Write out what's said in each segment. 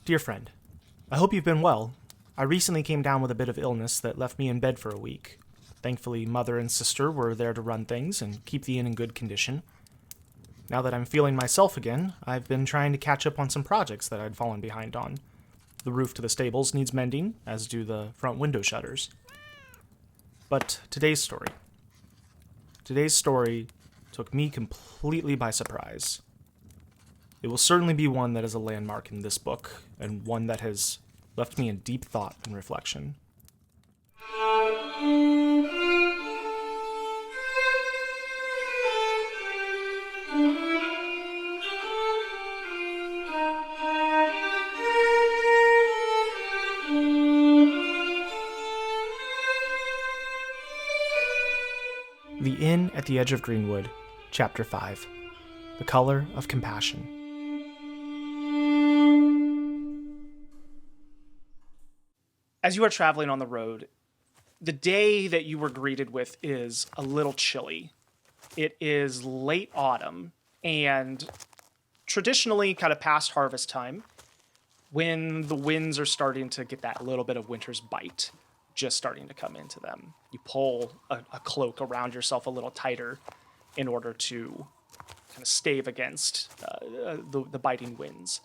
Dear friend, I hope you've been well. I recently came down with a bit of illness that left me in bed for a week. Thankfully, mother and sister were there to run things and keep the inn in good condition. Now that I'm feeling myself again, I've been trying to catch up on some projects that I'd fallen behind on. The roof to the stables needs mending, as do the front window shutters. But today's story took me completely by surprise. It will certainly be one that is a landmark in this book, and one that has left me in deep thought and reflection. The Inn at the Edge of Greenwood, Chapter 5, The Color of Compassion. As you are traveling on the road, the day that you were greeted with is a little chilly. It is late autumn, and traditionally kind of past harvest time, when the winds are starting to get that little bit of winter's bite just starting to come into them. You pull a cloak around yourself a little tighter in order to kind of stave against the biting winds.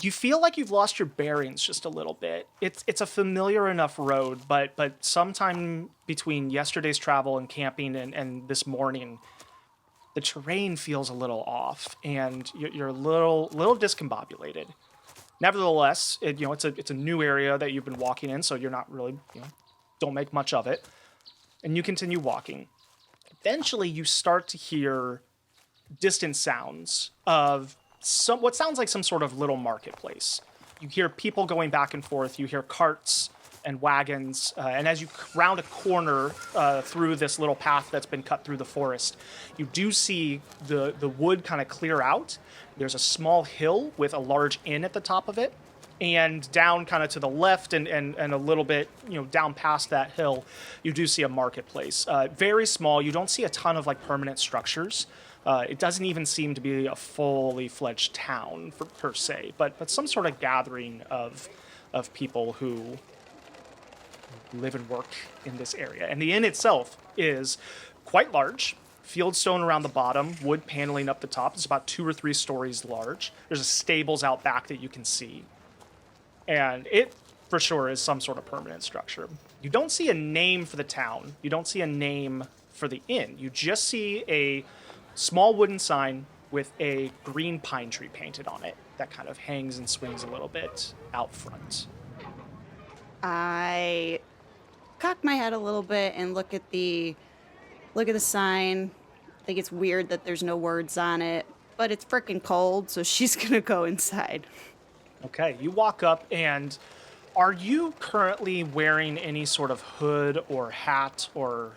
You feel like you've lost your bearings just a little bit. It's a familiar enough road, but sometime between yesterday's travel and camping and this morning, the terrain feels a little off, and you're a little discombobulated. Nevertheless, it's a new area that you've been walking in, so you're not really, don't make much of it. And you continue walking. Eventually, you start to hear distant sounds of what sounds like some sort of little marketplace. You hear people going back and forth. You hear carts and wagons. And as you round a corner through this little path that's been cut through the forest, you do see the wood kind of clear out. There's a small hill with a large inn at the top of it. And down kind of to the left and a little bit, down past that hill, you do see a marketplace. Very small. You don't see a ton of permanent structures. It doesn't even seem to be a fully fledged town per se, but some sort of gathering of people who live and work in this area. And the inn itself is quite large. Fieldstone around the bottom, wood paneling up the top. It's about 2 or 3 stories large. There's a stables out back that you can see. And it, for sure, is some sort of permanent structure. You don't see a name for the town. You don't see a name for the inn. You just see a small wooden sign with a green pine tree painted on it that kind of hangs and swings a little bit out front. I cock my head a little bit and look at the sign. I think it's weird that there's no words on it, but it's freaking cold, so she's gonna go inside. Okay, you walk up, and are you currently wearing any sort of hood or hat or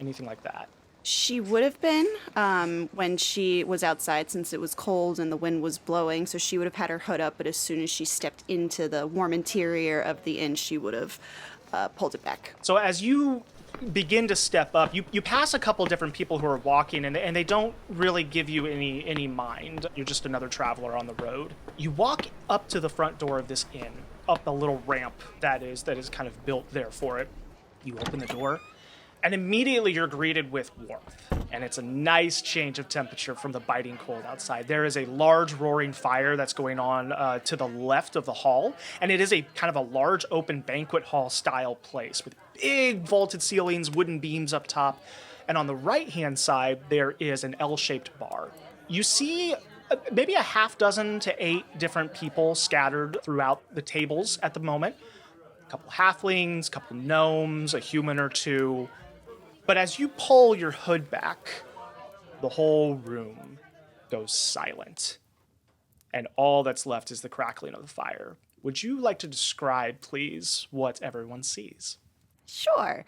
anything like that? She would have been when she was outside, since it was cold and the wind was blowing, so she would have had her hood up, but as soon as she stepped into the warm interior of the inn, she would have pulled it back. So as you begin to step up, you pass a couple different people who are walking, and they don't really give you any mind. You're just another traveler on the road. You walk up to the front door of this inn, up a little ramp that is kind of built there for it. You open the door, and immediately you're greeted with warmth. And it's a nice change of temperature from the biting cold outside. There is a large roaring fire that's going on to the left of the hall. And it is a kind of a large open banquet hall style place with big vaulted ceilings, wooden beams up top. And on the right-hand side, there is an L-shaped bar. You see maybe a half dozen to 8 different people scattered throughout the tables at the moment. A couple halflings, a couple gnomes, a human or two. But as you pull your hood back, the whole room goes silent. And all that's left is the crackling of the fire. Would you like to describe, please, what everyone sees? Sure.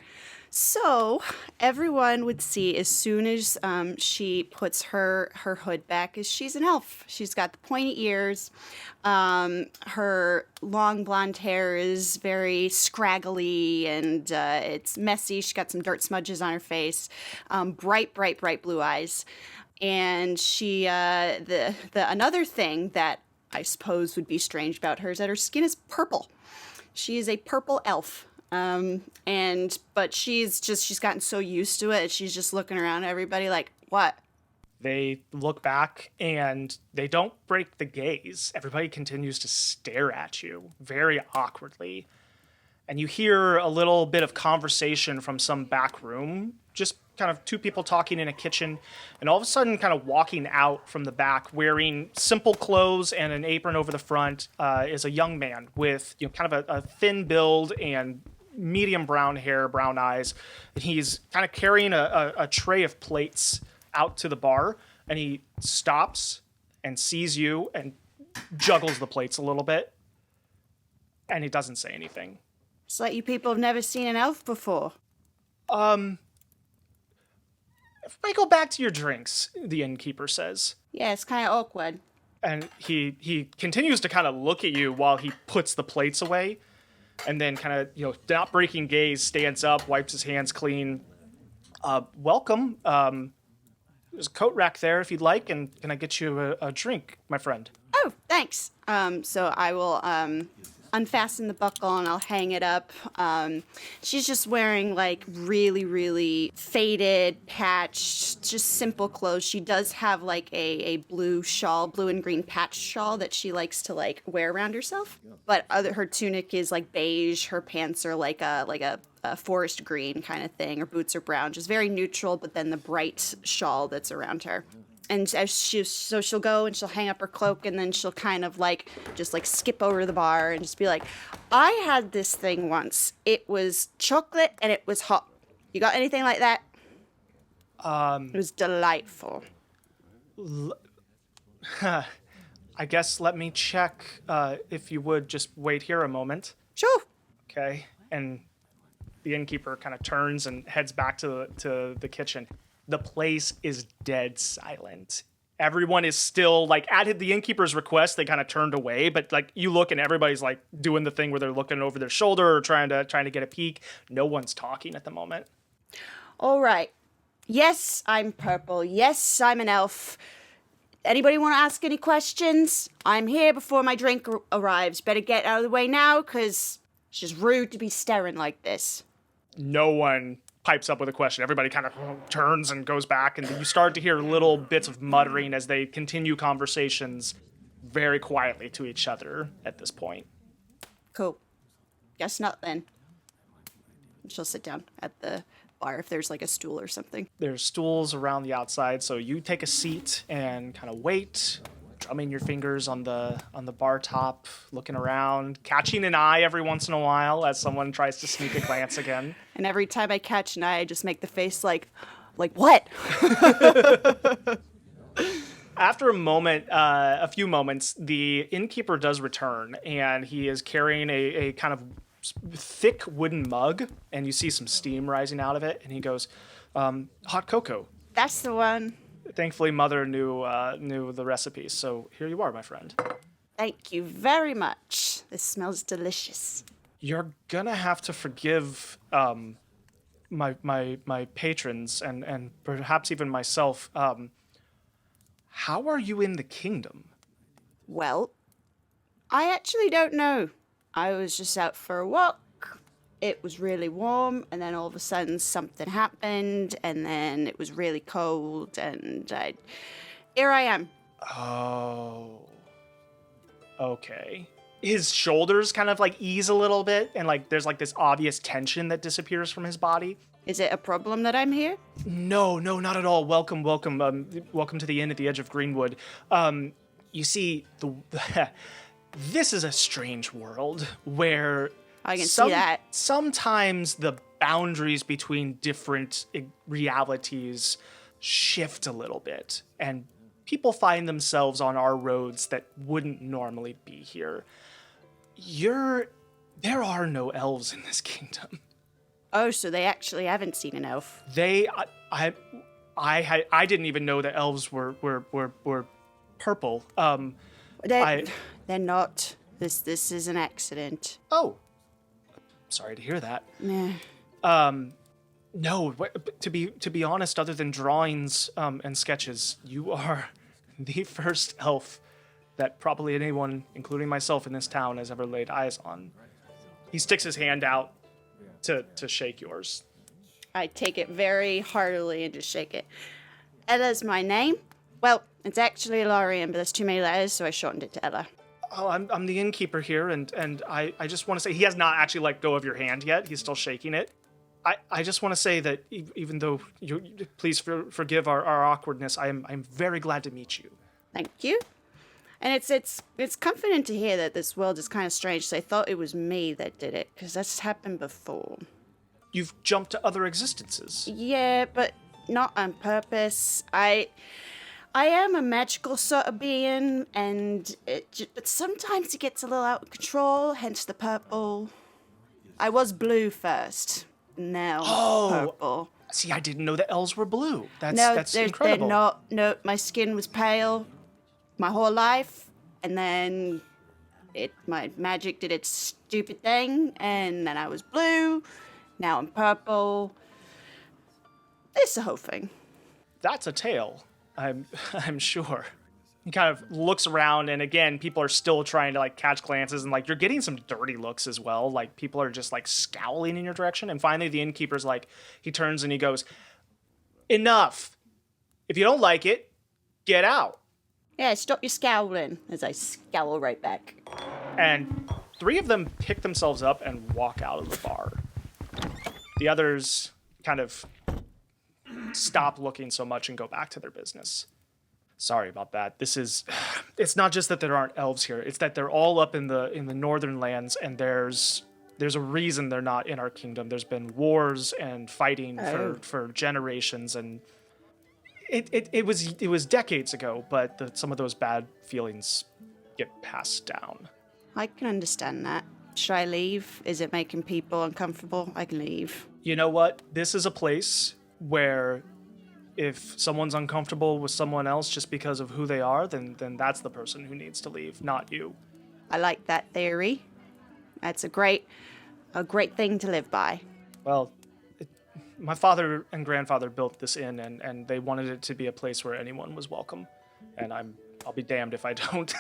So everyone would see as soon as she puts her hood back is she's an elf. She's got the pointy ears. Her long blonde hair is very scraggly and it's messy. She's got some dirt smudges on her face. Bright blue eyes. And she, the another thing that I suppose would be strange about her is that her skin is purple. She is a purple elf. But she's gotten so used to it, she's just looking around at everybody like, what? They look back and they don't break the gaze. Everybody continues to stare at you very awkwardly. And you hear a little bit of conversation from some back room, just kind of two people talking in a kitchen, and all of a sudden kind of walking out from the back wearing simple clothes and an apron over the front is a young man with kind of a thin build and medium brown hair, brown eyes. And he's kind of carrying a tray of plates out to the bar, and he stops and sees you and juggles the plates a little bit, and he doesn't say anything. It's like you people have never seen an elf before. If I go back to your drinks, the innkeeper says. Yeah, it's kind of awkward. And he continues to kind of look at you while he puts the plates away, and then kind of, not breaking gaze, stands up, wipes his hands clean. Welcome. There's a coat rack there if you'd like, and can I get you a drink, my friend? Oh, thanks. So I will unfasten the buckle and I'll hang it up. She's just wearing like really, really faded, patched, just simple clothes. She does have like a blue shawl, blue and green patched shawl that she likes to like wear around herself. But her tunic is like beige. Her pants are like a forest green kind of thing. Her boots are brown, just very neutral. But then the bright shawl that's around her. And as she'll go and she'll hang up her cloak, and then she'll kind of like just like skip over to the bar and just be like, I had this thing once. It was chocolate and it was hot. You got anything like that? It was delightful. I guess let me check. If you would just wait here a moment. Sure. Okay. And the innkeeper kind of turns and heads back to the kitchen. The place is dead silent. Everyone is still, like, at the innkeeper's request, they kind of turned away, but, like, you look and everybody's, like, doing the thing where they're looking over their shoulder or trying to get a peek. No one's talking at the moment. All right. Yes, I'm purple. Yes, I'm an elf. Anybody want to ask any questions? I'm here before my drink arrives. Better get out of the way now, because it's just rude to be staring like this. No one pipes up with a question. Everybody kind of turns and goes back, and you start to hear little bits of muttering as they continue conversations very quietly to each other at this point. Cool. Guess not then. She'll sit down at the bar if there's like a stool or something. There's stools around the outside, so you take a seat and kind of wait, drumming your fingers on the bar top, looking around, catching an eye every once in a while as someone tries to sneak a glance again. And every time I catch an eye, I just make the face like what? After a few moments, the innkeeper does return, and he is carrying a kind of thick wooden mug, and you see some steam rising out of it, and he goes, hot cocoa. That's the one. Thankfully, Mother knew the recipe, so here you are, my friend. Thank you very much. This smells delicious. You're gonna have to forgive my patrons and perhaps even myself. How are you in the kingdom? Well, I actually don't know. I was just out for a walk. It was really warm, and then all of a sudden something happened, and then it was really cold, and here I am. Oh. Okay. His shoulders kind of like ease a little bit, and like there's like this obvious tension that disappears from his body. Is it a problem that I'm here? No, not at all. Welcome. Welcome to the inn at the edge of Greenwood. You see, this is a strange world where I can see that. Sometimes the boundaries between different realities shift a little bit, and people find themselves on our roads that wouldn't normally be here. There are no elves in this kingdom. Oh, so they actually haven't seen an elf. I didn't even know that elves were purple. They're not. This is an accident. Oh. Sorry to hear that. Nah. No, to be honest, other than drawings and sketches, you are the first elf that probably anyone, including myself in this town, has ever laid eyes on. He sticks his hand out to shake yours. I take it very heartily and just shake it. Ella's my name. Well, it's actually Lorian, but there's too many letters, so I shortened it to Ella. Oh, I'm the innkeeper here, and I just want to say, he has not actually let go of your hand yet. He's still shaking it. I just want to say that even though please forgive our awkwardness, I'm very glad to meet you. Thank you. And it's comforting to hear that this world is kind of strange, so I thought it was me that did it, because that's happened before. You've jumped to other existences. Yeah, but not on purpose. I am a magical sort of being, but sometimes it gets a little out of control, hence the purple. I was blue first, now purple. See, I didn't know that elves were blue. That's they're incredible. not. No, my skin was pale my whole life, and then my magic did its stupid thing, and then I was blue. Now I'm purple. It's the whole thing. That's a tale. I'm sure. He kind of looks around, and again, people are still trying to like catch glances, and like you're getting some dirty looks as well. Like people are just like scowling in your direction, and finally the innkeeper's like, he turns and he goes, "Enough. If you don't like it, get out." Yeah, stop your scowling, as I scowl right back. And 3 of them pick themselves up and walk out of the bar. The others kind of stop looking so much and go back to their business. Sorry about that. It's not just that there aren't elves here. It's that they're all up in the northern lands, and there's a reason they're not in our kingdom. There's been wars and fighting for generations, and it was decades ago, but some of those bad feelings get passed down. I can understand that. Should I leave? Is it making people uncomfortable? I can leave. You know what? This is a place where if someone's uncomfortable with someone else just because of who they are, then that's the person who needs to leave, not you. I like that theory. That's a great thing to live by. Well, my father and grandfather built this inn, and they wanted it to be a place where anyone was welcome. And I'll be damned if I don't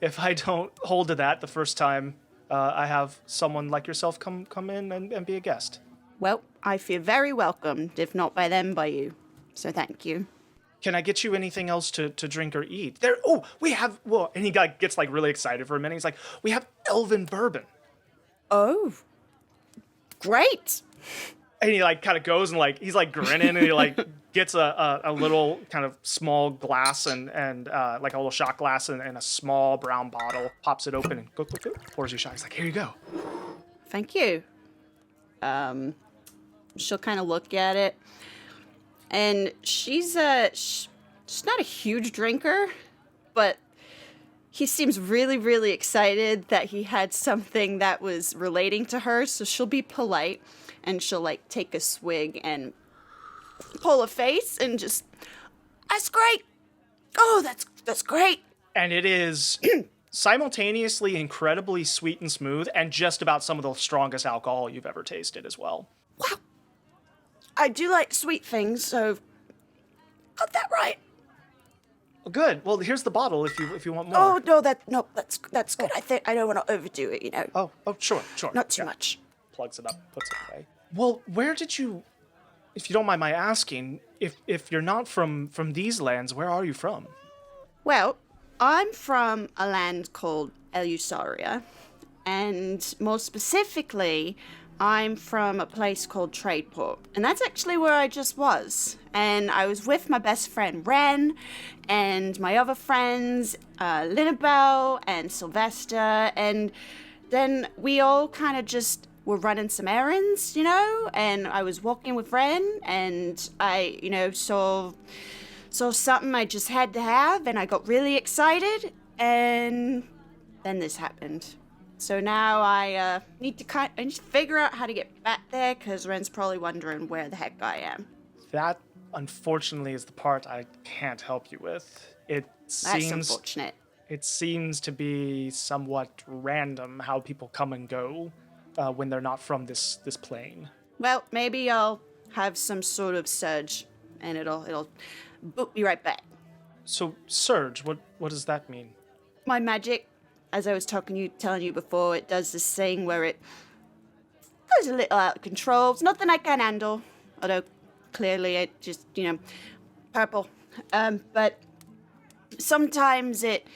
if I don't hold to that the first time I have someone like yourself come in and be a guest. Well, I feel very welcomed, if not by them, by you. So thank you. Can I get you anything else to drink or eat? And he gets like really excited for a minute. He's like, we have elven bourbon. Oh, great. And he like kind of goes and like he's like grinning, and he like gets a little kind of small glass and like a little shot glass and a small brown bottle, pops it open and go, pours you a shot. He's like, here you go. Thank you. She'll kind of look at it, and she's not a huge drinker, but he seems really, really excited that he had something that was relating to her, so she'll be polite, and she'll, like, take a swig and pull a face and just, that's great! Oh, that's great! And it is simultaneously incredibly sweet and smooth, and just about some of the strongest alcohol you've ever tasted as well. Wow! I do like sweet things, so got that right. Well, good. Well, here's the bottle if you want more. Oh no, that's good. I think I don't want to overdo it, you know. Oh, sure. Not too much. Plugs it up, puts it away. Well, where did you, if you don't mind my asking, if you're not from these lands, where are you from? Well, I'm from a land called Elusaria, and more specifically, I'm from a place called Tradeport, and that's actually where I just was. And I was with my best friend Ren, and my other friends, Linabelle and Sylvester, and then we all kind of just were running some errands, you know, and I was walking with Ren, and I, you know, saw something I just had to have, and I got really excited, and then this happened. So now I need to figure out how to get back there, because Ren's probably wondering where the heck I am. That, unfortunately, is the part I can't help you with. That's unfortunate. It seems to be somewhat random how people come and go when they're not from this plane. Well, maybe I'll have some sort of surge, and it'll boot me right back. So, surge, what does that mean? my magic, as I was telling you before, it does this thing where it goes a little out of control. It's nothing I can handle, although clearly it just, purple. But sometimes it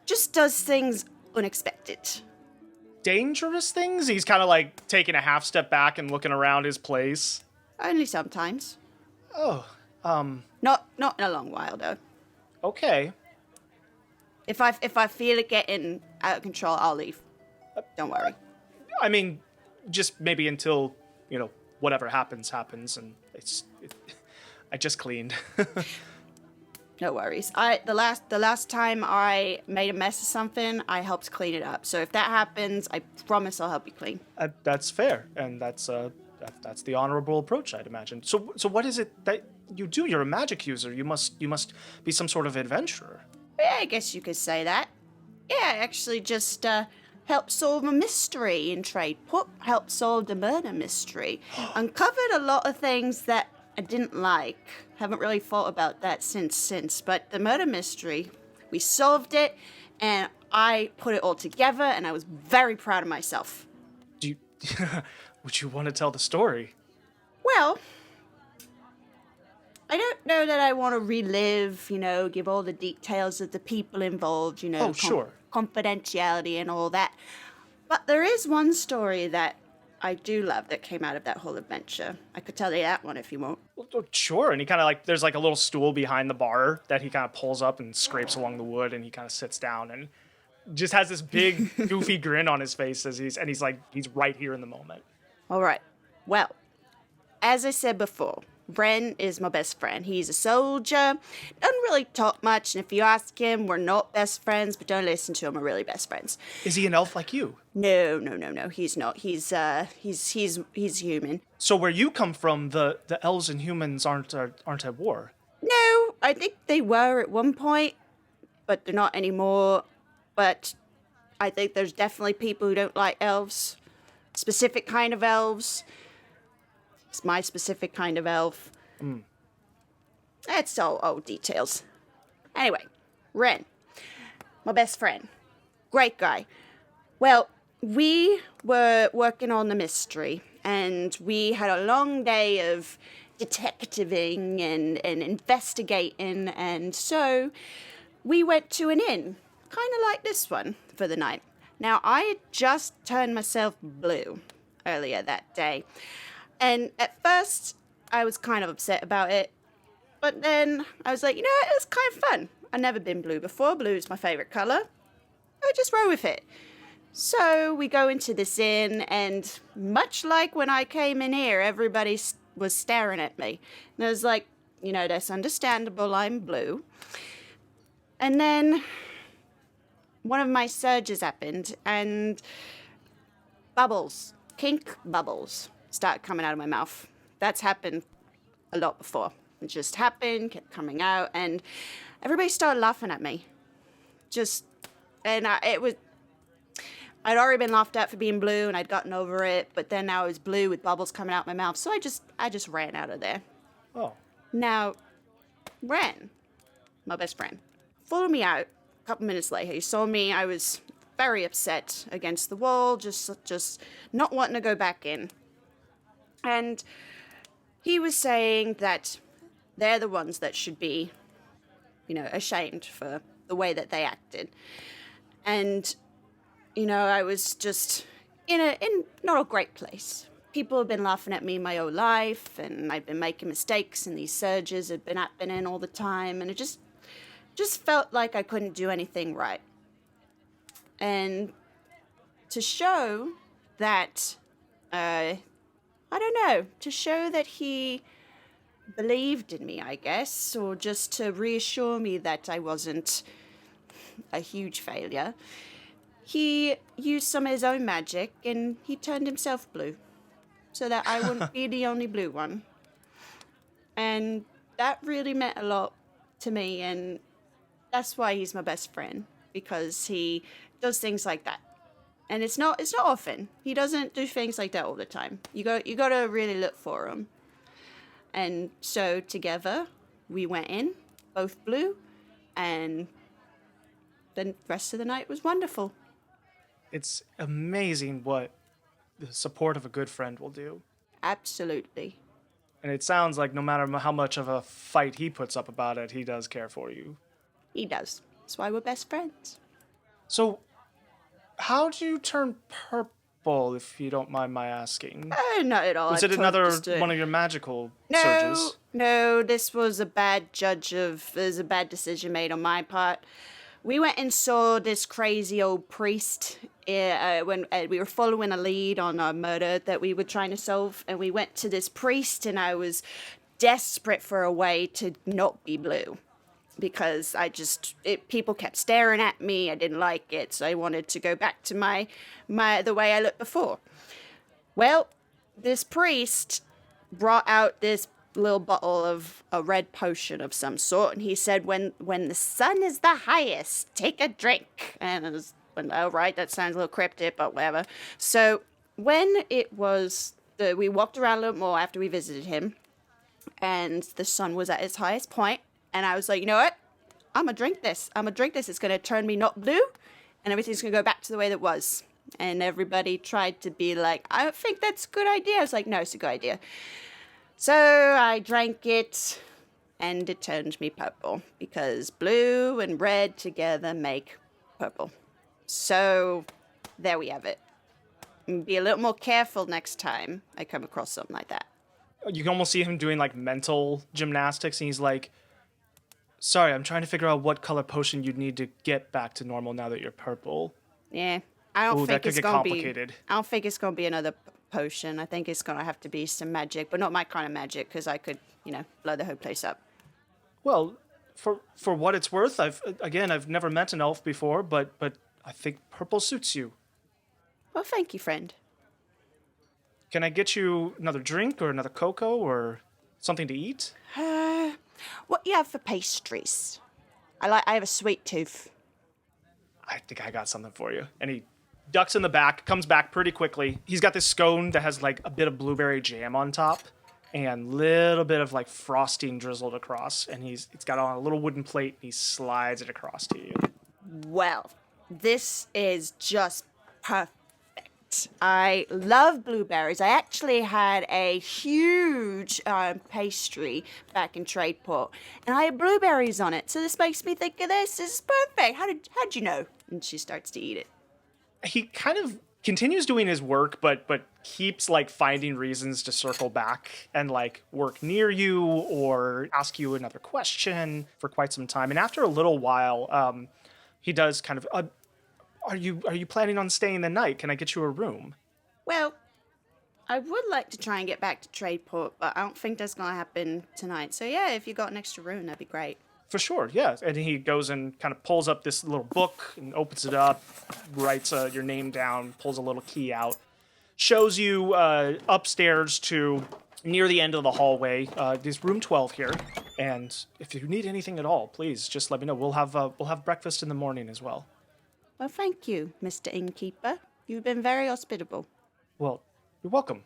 just does things unexpected. Dangerous things? He's kind of like taking a half step back and looking around his place. Only sometimes. Oh, Not in a long while though. okay. If I feel it getting out of control, I'll leave. Don't worry. I mean, just maybe until, whatever happens, and I just cleaned. No worries. The last time I made a mess of something, I helped clean it up. So if that happens, I promise I'll help you clean. That's fair, and that's the honorable approach, I'd imagine. So what is it that you do? You're a magic user. You must be some sort of adventurer. Yeah, I guess you could say that. Yeah, I actually just helped solve a mystery in trade. Helped solve the murder mystery. Uncovered a lot of things that I didn't like. Haven't really thought about that since. But the murder mystery, we solved it, and I put it all together, and I was very proud of myself. Would you want to tell the story? Well, I don't know that I want to relive, give all the details of the people involved, Oh, sure. Confidentiality and all that. But there is one story that I do love that came out of that whole adventure. I could tell you that one if you want. Well, sure. And he kind of there's a little stool behind the bar that he kind of pulls up and scrapes along the wood, and he kind of sits down and just has this big goofy grin on his face as he's right here in the moment. All right. Well, as I said before, Ren is my best friend. He's a soldier, doesn't really talk much, and if you ask him, we're not best friends, but don't listen to him, we're really best friends. Is he an elf like you? No, he's not. He's human. So where you come from, the elves and humans aren't at war. No, I think they were at one point, but they're not anymore. But I think there's definitely people who don't like elves. Specific kind of elves. It's my specific kind of elf. That's all old details. Anyway, Ren, my best friend. Great guy. Well, we were working on the mystery, and we had a long day of detectiving and investigating, and so we went to an inn, kind of like this one, for the night. Now, I had just turned myself blue earlier that day, and at first, I was kind of upset about it, but then I was like, it was kind of fun. I've never been blue before. Blue is my favorite color. I just roll with it. So we go into this inn, and much like when I came in here, everybody was staring at me. And I was like, that's understandable, I'm blue. And then one of my surges happened, and kink bubbles, started coming out of my mouth. That's happened a lot before. It just happened, kept coming out, and everybody started laughing at me. I'd already been laughed at for being blue, and I'd gotten over it, but then now I was blue with bubbles coming out my mouth, so I just ran out of there. Oh. Now, Ren, my best friend, followed me out a couple minutes later. He saw me, I was very upset against the wall, just not wanting to go back in. And he was saying that they're the ones that should be, ashamed for the way that they acted. And I was just in not a great place. People have been laughing at me my whole life, and I've been making mistakes, and these surges had been happening all the time, and it just felt like I couldn't do anything right. And to show that, to show that he believed in me, I guess, or just to reassure me that I wasn't a huge failure, he used some of his own magic, and he turned himself blue so that I wouldn't be the only blue one. And that really meant a lot to me, and that's why he's my best friend, because he does things like that. And it's not often. He doesn't do things like that all the time. You got to really look for him. And so together we went in, both blue, and the rest of the night was wonderful. It's amazing what the support of a good friend will do. Absolutely. And it sounds like no matter how much of a fight he puts up about it, he does care for you. He does. That's why we're best friends. So, how'd you turn purple, if you don't mind my asking? Not at all. Was it another one of your magical surges? No, this was a bad there's a bad decision made on my part. We went and saw this crazy old priest when we were following a lead on a murder that we were trying to solve, and we went to this priest, and I was desperate for a way to not be blue because people kept staring at me. I didn't like it, so I wanted to go back to the way I looked before. Well, this priest brought out this little bottle of a red potion of some sort, and he said, when the sun is the highest, take a drink. And I was, oh, right, that sounds a little cryptic, but whatever. So when it was, we walked around a little more after we visited him, and the sun was at its highest point, and I was like, you know what? I'm gonna drink this. It's gonna turn me not blue, and everything's gonna go back to the way that was. And everybody tried to be like, I don't think that's a good idea. I was like, no, it's a good idea. So I drank it, and it turned me purple, because blue and red together make purple. So there we have it. Be a little more careful next time I come across something like that. You can almost see him doing like mental gymnastics, and he's like, sorry, I'm trying to figure out what color potion you'd need to get back to normal now that you're purple. Yeah, I don't think it's gonna be complicated. I don't think it's gonna be another potion. I think it's gonna have to be some magic, but not my kind of magic, because I could, blow the whole place up. Well, for what it's worth, I've never met an elf before, but I think purple suits you. Well, thank you, friend. Can I get you another drink or another cocoa or something to eat? What you have for pastries? I have a sweet tooth. I think I got something for you. And he ducks in the back, comes back pretty quickly. He's got this scone that has like a bit of blueberry jam on top and little bit of like frosting drizzled across. And it's got on a little wooden plate, and he slides it across to you. Well, this is just perfect. I love blueberries. I actually had a huge pastry back in Tradeport, and I had blueberries on it. So this makes me think of this. This is perfect. How'd you know? And she starts to eat it. He kind of continues doing his work, but keeps like finding reasons to circle back and like work near you or ask you another question for quite some time. And after a little while, he does kind of, are you planning on staying the night? Can I get you a room? Well, I would like to try and get back to Tradeport, but I don't think that's going to happen tonight. So yeah, if you got an extra room, that'd be great. For sure, yeah. And he goes and kind of pulls up this little book and opens it up, writes your name down, pulls a little key out, shows you upstairs to near the end of the hallway. There's room 12 here, and if you need anything at all, please just let me know. We'll have breakfast in the morning as well. Well, thank you, Mr. Innkeeper. You've been very hospitable. Well, you're welcome.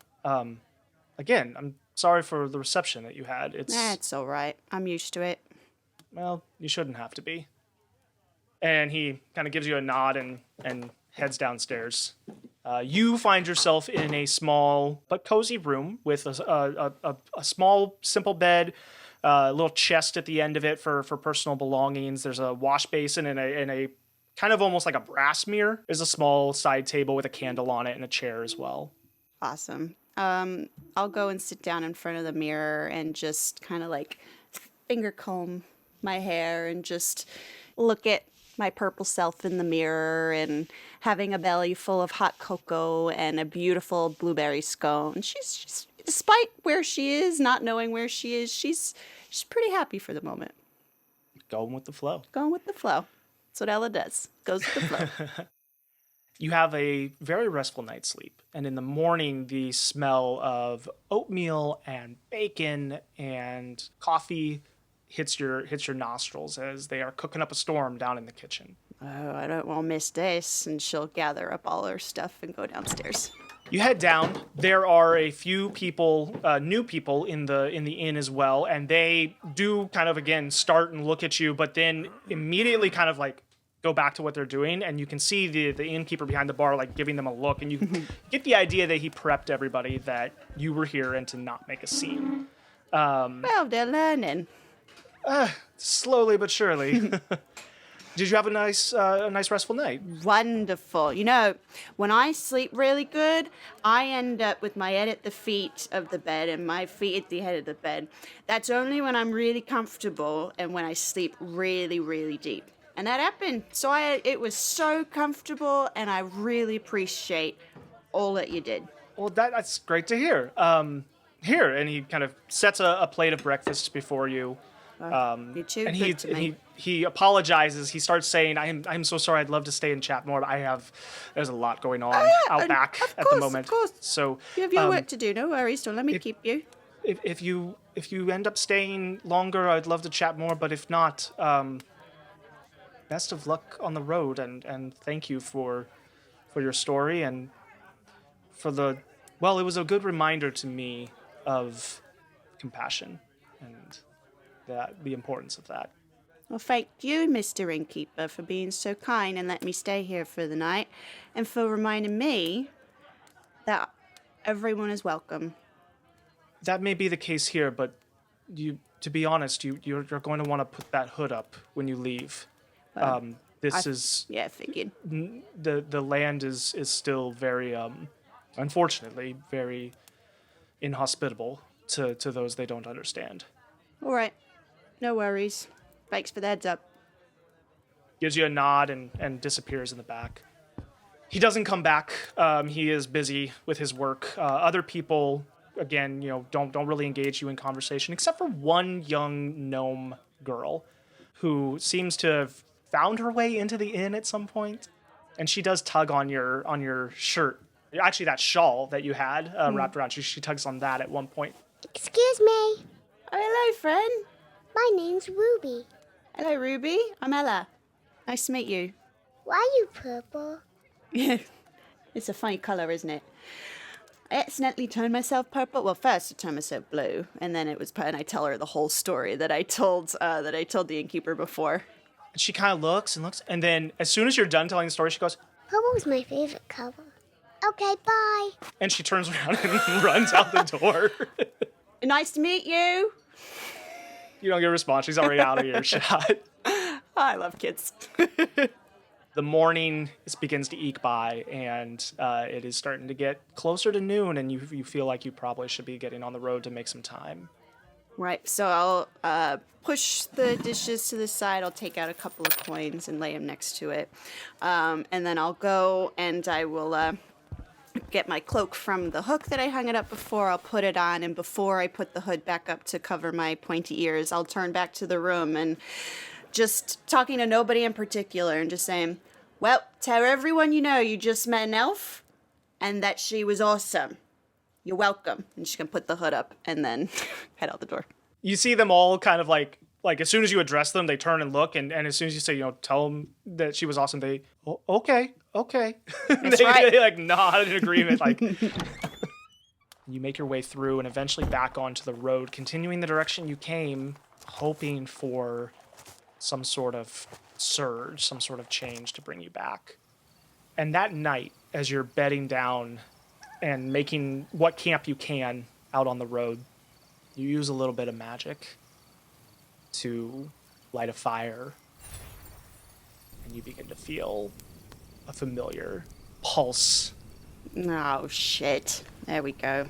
Again, I'm sorry for the reception that you had. It's all right. I'm used to it. Well, you shouldn't have to be. And he kind of gives you a nod and heads downstairs. You find yourself in a small but cozy room with a small, simple bed, a little chest at the end of it for personal belongings. There's a wash basin and a kind of almost like a brass mirror. There's a small side table with a candle on it and a chair as well. Awesome. I'll go and sit down in front of the mirror and just kind of like finger comb my hair and just look at my purple self in the mirror and having a belly full of hot cocoa and a beautiful blueberry scone. She's despite where she is, not knowing where she is, she's pretty happy for the moment. Going with the flow. Going with the flow. That's what Ella does. Goes with the flow. You have a very restful night's sleep, and in the morning, the smell of oatmeal and bacon and coffee hits your nostrils as they are cooking up a storm down in the kitchen. Oh, I don't want to miss this. And she'll gather up all her stuff and go downstairs. You head down. There are a few people, new people in the inn as well, and they do kind of again start and look at you, but then immediately kind of like go back to what they're doing, and you can see the innkeeper behind the bar, like, giving them a look, and you get the idea that he prepped everybody that you were here and to not make a scene. Well, they're learning. Slowly but surely. Did you have a nice restful night? Wonderful. You know, when I sleep really good, I end up with my head at the feet of the bed and my feet at the head of the bed. That's only when I'm really comfortable and when I sleep really, really deep. And that happened. So it was so comfortable, and I really appreciate all that you did. Well, that's great to hear. Here, and he kind of sets a plate of breakfast before you. You're too good to me. He apologizes. He starts saying, I'm so sorry. I'd love to stay and chat more, but there's a lot going on out back at the moment. Of course. So You have your work to do. No worries. Don't let me keep you. If you end up staying longer, I'd love to chat more, but if not, best of luck on the road, and thank you for your story and for it was a good reminder to me of compassion and the importance of that. Well, thank you, Mr. Innkeeper, for being so kind and letting me stay here for the night, and for reminding me that everyone is welcome. That may be the case here, but to be honest, you're going to want to put that hood up when you leave. Well, I figured. The land is still very, unfortunately, very inhospitable to those they don't understand. All right. No worries. Thanks for the heads up. Gives you a nod and disappears in the back. He doesn't come back. He is busy with his work. Other people, again, don't really engage you in conversation, except for one young gnome girl who seems to have found her way into the inn at some point, and she does tug on your shirt. Actually, that shawl that you had wrapped around you, she tugs on that at one point. Excuse me. Oh, hello, friend. My name's Ruby. Hello, Ruby. I'm Ella. Nice to meet you. Why are you purple? Yeah, it's a funny color, isn't it? I accidentally turned myself purple. Well, first I turned myself blue, and then and I tell her the whole story that I told the innkeeper before. And she kind of looks, and then as soon as you're done telling the story, she goes, Purple was my favorite color. Okay, bye. and she turns around and runs out the door. Nice to meet you. You don't get a response. She's already out of earshot. I love kids. The morning begins to eke by, and it is starting to get closer to noon, and you feel like you probably should be getting on the road to make some time. Right, so I'll push the dishes to the side. I'll take out a couple of coins and lay them next to it. And then I'll go and I will get my cloak from the hook that I hung it up before. I'll put it on, and before I put the hood back up to cover my pointy ears, I'll turn back to the room and just talking to nobody in particular and just saying, well, tell everyone you know you just met an elf and that she was awesome. You're welcome. And she's going to put the hood up and then head out the door. You see them all kind of like as soon as you address them, they turn and look, and as soon as you say, tell them that she was awesome, they, okay. That's right. They like nod in agreement. Like, you make your way through and eventually back onto the road, continuing the direction you came, hoping for some sort of surge, some sort of change to bring you back. And that night, as you're bedding down and making what camp you can out on the road, you use a little bit of magic to light a fire, and you begin to feel a familiar pulse. Oh, shit. There we go.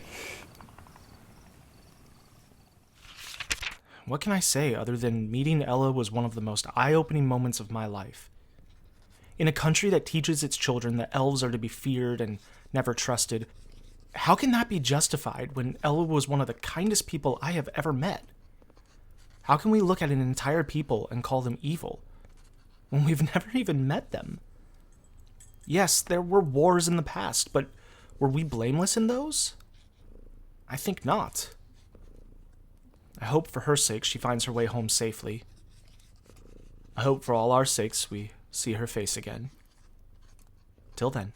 What can I say other than meeting Ella was one of the most eye-opening moments of my life? In a country that teaches its children that elves are to be feared and never trusted, how can that be justified when Ella was one of the kindest people I have ever met? How can we look at an entire people and call them evil when we've never even met them? Yes, there were wars in the past, but were we blameless in those? I think not. I hope for her sake she finds her way home safely. I hope for all our sakes we see her face again. Till then.